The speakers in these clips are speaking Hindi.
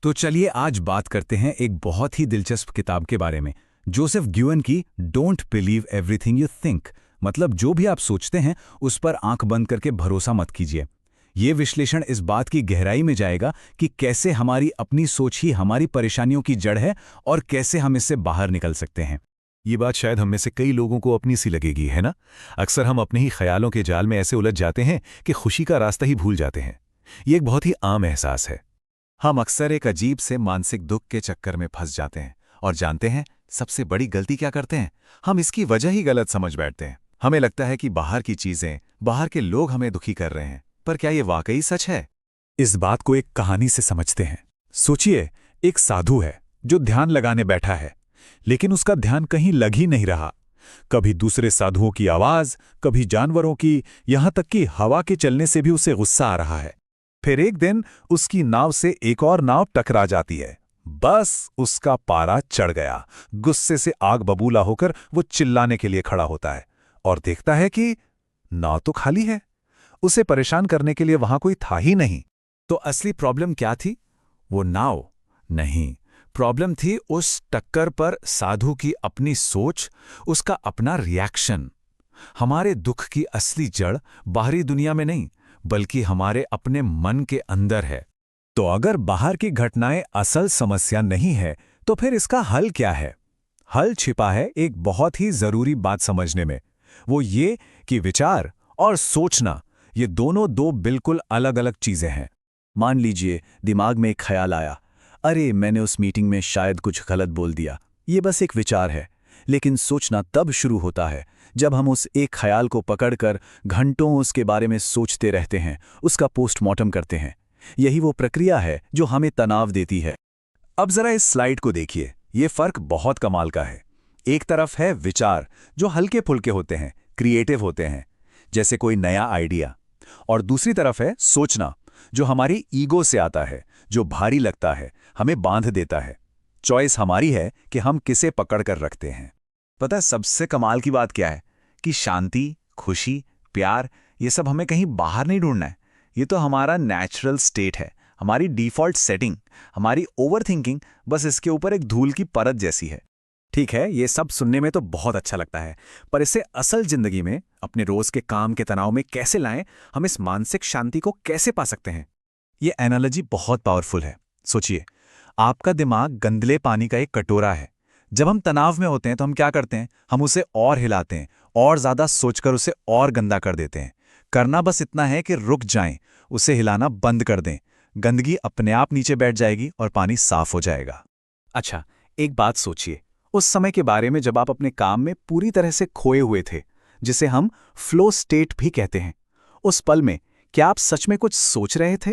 तो चलिए आज बात करते हैं एक बहुत ही दिलचस्प किताब के बारे में। जोसेफ ग्यूअन की don't believe everything you think, मतलब जो भी आप सोचते हैं उस पर आंख बंद करके भरोसा मत कीजिए। ये विश्लेषण इस बात की गहराई में जाएगा कि कैसे हमारी अपनी सोच ही हमारी परेशानियों की जड़ है और कैसे हम इससे बाहर निकल सकते हैं। ये बात शायद हम में से कई लोगों को अपनी सी लगेगी, है ना? अक्सर हम अपने ही ख्यालों के जाल में ऐसे उलझ जाते हैं कि खुशी का रास्ता ही भूल जाते हैं। ये एक बहुत ही आम एहसास है। हम अक्सर एक अजीब से मानसिक दुख के चक्कर में फंस जाते हैं और जानते हैं सबसे बड़ी गलती क्या करते हैं, हम इसकी वजह ही गलत समझ बैठते हैं। हमें लगता है कि बाहर की चीजें, बाहर के लोग हमें दुखी कर रहे हैं, पर क्या ये वाकई सच है? इस बात को एक कहानी से समझते हैं। सोचिए, एक साधु है जो ध्यान लगाने बैठा है, लेकिन उसका ध्यान कहीं लग ही नहीं रहा। कभी दूसरे साधुओं की आवाज, कभी जानवरों की, यहां तक कि हवा के चलने से भी उसे गुस्सा आ रहा है। फिर एक दिन उसकी नाव से एक और नाव टकरा जाती है। बस उसका पारा चढ़ गया। गुस्से से आग बबूला होकर वो चिल्लाने के लिए खड़ा होता है और देखता है कि नाव तो खाली है। उसे परेशान करने के लिए वहां कोई था ही नहीं। तो असली प्रॉब्लम क्या थी? वो नाव नहीं, प्रॉब्लम थी उस टक्कर पर साधु की अपनी सोच, उसका अपना रिएक्शन। हमारे दुख की असली जड़ बाहरी दुनिया में नहीं, बल्कि हमारे अपने मन के अंदर है। तो अगर बाहर की घटनाएं असल समस्या नहीं है, तो फिर इसका हल क्या है? हल छिपा है एक बहुत ही जरूरी बात समझने में। वो ये कि विचार और सोचना, ये दोनों दो बिल्कुल अलग अलग चीजें हैं। मान लीजिए दिमाग में एक ख्याल आया, अरे मैंने उस मीटिंग में शायद कुछ गलत बोल दिया। ये बस एक विचार है, लेकिन सोचना तब शुरू होता है जब हम उस एक ख्याल को पकड़कर घंटों उसके बारे में सोचते रहते हैं, उसका पोस्टमार्टम करते हैं। यही वो प्रक्रिया है जो हमें तनाव देती है। अब जरा इस स्लाइड को देखिए, ये फर्क बहुत कमाल का है। एक तरफ है विचार जो हल्के फुल्के होते हैं, क्रिएटिव होते हैं, जैसे कोई नया आइडिया, और दूसरी तरफ है सोचना जो हमारी ईगो से आता है, जो भारी लगता है, हमें बांध देता है। चॉइस हमारी है कि हम किसे पकड़ कर रखते हैं। पता है सबसे कमाल की बात क्या है? कि शांति, खुशी, प्यार, ये सब हमें कहीं बाहर नहीं ढूंढना है। ये तो हमारा नेचुरल स्टेट है, हमारी डिफ़ॉल्ट सेटिंग। हमारी ओवरथिंकिंग बस इसके ऊपर एक धूल की परत जैसी है। ठीक है, ये सब सुनने में तो बहुत अच्छा लगता है, पर इसे असल जिंदगी में, अपने रोज के काम के तनाव में कैसे लाएं? हम इस मानसिक शांति को कैसे पा सकते हैं? ये एनालॉजी बहुत पावरफुल है। सोचिए, आपका दिमाग गंदले पानी का एक कटोरा है। जब हम तनाव में होते हैं तो हम क्या करते हैं? हम उसे और हिलाते हैं, और ज़्यादा सोचकर उसे और गंदा कर देते हैं। करना बस इतना है कि रुक जाएं, उसे हिलाना बंद कर दें। गंदगी अपने आप नीचे बैठ जाएगी और पानी साफ हो जाएगा। अच्छा, एक बात सोचिए, उस समय के बारे में जब आप अपने काम में पूरी तरह से खोए हुए थे, जिसे हम फ्लो स्टेट भी कहते हैं। उस पल में क्या आप सच में कुछ सोच रहे थे?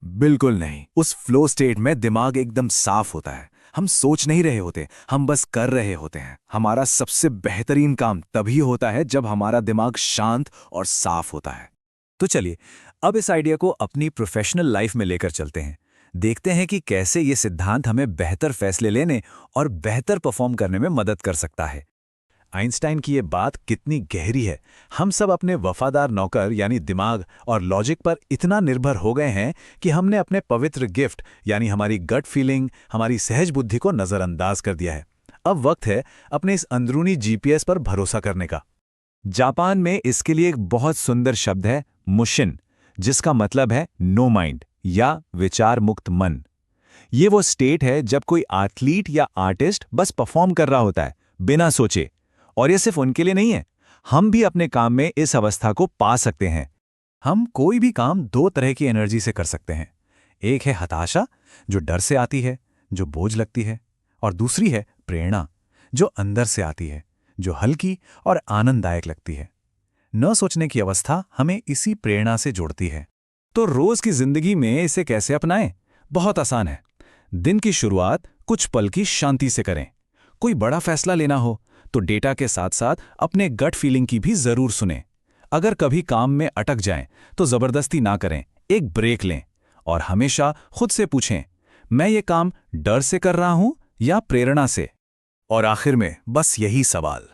बिल्कुल नहीं। उस फ्लो स्टेट में दिमाग एकदम साफ होता है। हम सोच नहीं रहे होते, हम बस कर रहे होते हैं। हमारा सबसे बेहतरीन काम तभी होता है जब हमारा दिमाग शांत और साफ होता है। तो चलिए अब इस आइडिया को अपनी प्रोफेशनल लाइफ में लेकर चलते हैं। देखते हैं कि कैसे ये सिद्धांत हमें बेहतर फैसले लेने और बेहतर परफॉर्म करने में मदद कर सकता है। आइंस्टाइन की ये बात कितनी गहरी है। हम सब अपने वफादार नौकर यानी दिमाग और लॉजिक पर इतना निर्भर हो गए हैं कि हमने अपने पवित्र गिफ्ट यानी हमारी गट फीलिंग, हमारी सहज बुद्धि को नजरअंदाज कर दिया है। अब वक्त है अपने इस अंदरूनी जीपीएस पर भरोसा करने का। जापान में इसके लिए एक बहुत सुंदर शब्द है मुशिन, जिसका मतलब है नो माइंड या विचार मुक्त मन। ये वो स्टेट है जब कोई एथलीट या आर्टिस्ट बस परफॉर्म कर रहा होता है बिना सोचे। और ये सिर्फ उनके लिए नहीं है, हम भी अपने काम में इस अवस्था को पा सकते हैं। हम कोई भी काम दो तरह की एनर्जी से कर सकते हैं। एक है हताशा, जो डर से आती है, जो बोझ लगती है, और दूसरी है प्रेरणा, जो अंदर से आती है, जो हल्की और आनंददायक लगती है। न सोचने की अवस्था हमें इसी प्रेरणा से जोड़ती है। तो रोज की जिंदगी में इसे कैसे अपनाएं? बहुत आसान है। दिन की शुरुआत कुछ पल की शांति से करें। कोई बड़ा फैसला लेना हो तो डेटा के साथ साथ अपने गट फीलिंग की भी जरूर सुनें। अगर कभी काम में अटक जाएं तो जबरदस्ती ना करें, एक ब्रेक लें और हमेशा खुद से पूछें, मैं ये काम डर से कर रहा हूं या प्रेरणा से? और आखिर में बस यही सवाल,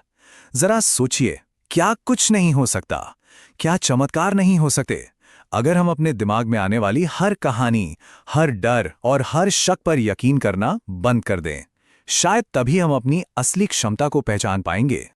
जरा सोचिए, क्या कुछ नहीं हो सकता? क्या चमत्कार नहीं हो सकते? अगर हम अपने दिमाग में आने वाली हर कहानी, हर डर और हर शक पर यकीन करना बंद कर दें, शायद तभी हम अपनी असली क्षमता को पहचान पाएंगे।